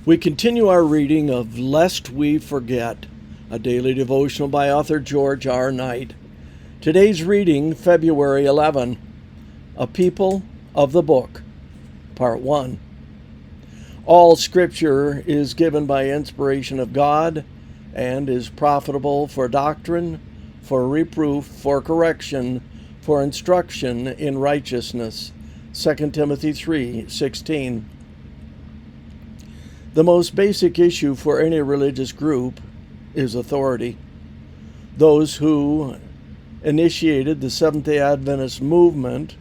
We continue our reading of Lest We Forget, a daily devotional by author George R. Knight. Today's reading, February 11, A People of the Book, Part 1. All Scripture is given by inspiration of God and is profitable for doctrine, for reproof, for correction, for instruction in righteousness. 2 Timothy 3:16. The most basic issue for any religious group is authority. Those who initiated the Seventh-day Adventist movement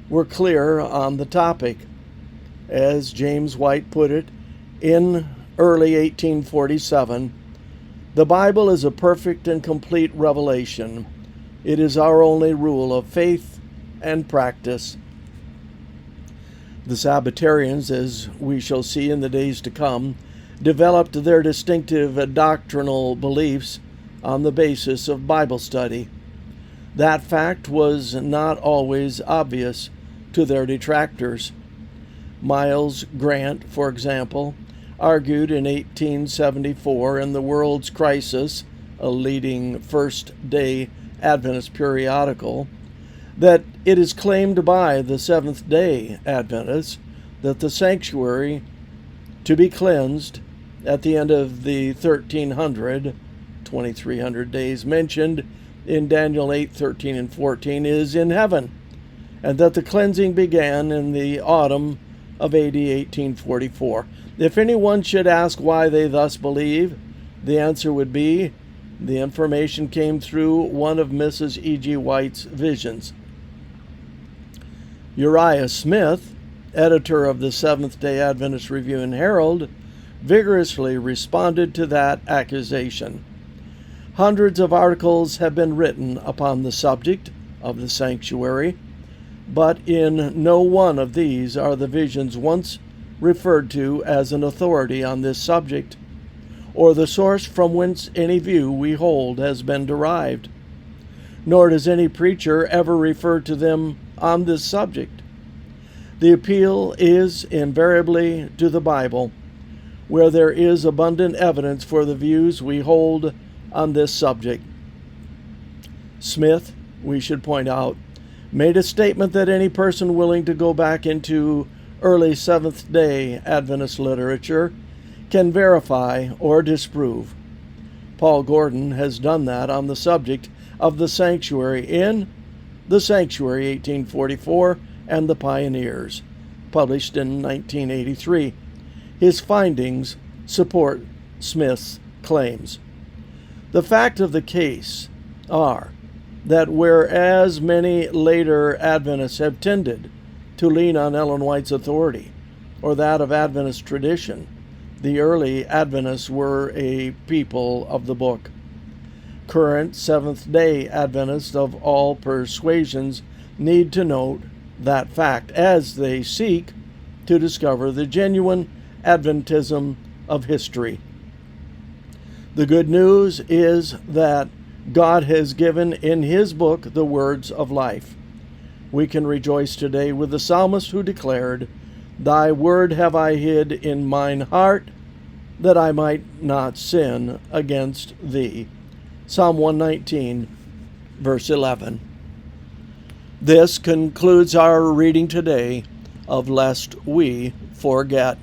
were clear on the topic. As James White put it in early 1847, "The Bible is a perfect and complete revelation. It is our only rule of faith and practice." The Sabbatarians, as we shall see in the days to come, developed their distinctive doctrinal beliefs on the basis of Bible study. That fact was not always obvious to their detractors. Miles Grant, for example, argued in 1874 in The World's Crisis, a leading First-day Adventist periodical, that it is claimed by the Seventh-day Adventists that the sanctuary to be cleansed at the end of the 2300 days mentioned in Daniel 8:13 and 14 is in heaven, and that the cleansing began in the autumn of AD 1844. If anyone should ask why they thus believe, the answer would be, the information came through one of Mrs. E.G. White's visions. Uriah Smith, editor of the Seventh-day Adventist Review and Herald, vigorously responded to that accusation. Hundreds of articles have been written upon the subject of the sanctuary, but in no one of these are the visions once referred to as an authority on this subject, or the source from whence any view we hold has been derived. Nor does any preacher ever refer to them on this subject. The appeal is invariably to the Bible, where there is abundant evidence for the views we hold on this subject. Smith, we should point out, made a statement that any person willing to go back into early Seventh-day Adventist literature can verify or disprove. Paul Gordon has done that on the subject of the sanctuary in The Sanctuary 1844 and the Pioneers, published in 1983. His findings support Smith's claims. The fact of the case are that whereas many later Adventists have tended to lean on Ellen White's authority or that of Adventist tradition, the early Adventists were a people of the book. Current Seventh-day Adventists of all persuasions need to note that fact as they seek to discover the genuine Adventism of history. The good news is that God has given in His book the words of life. We can rejoice today with the psalmist who declared, "Thy word have I hid in mine heart, that I might not sin against thee." Psalm 119, verse 11. This concludes our reading today of Lest We Forget.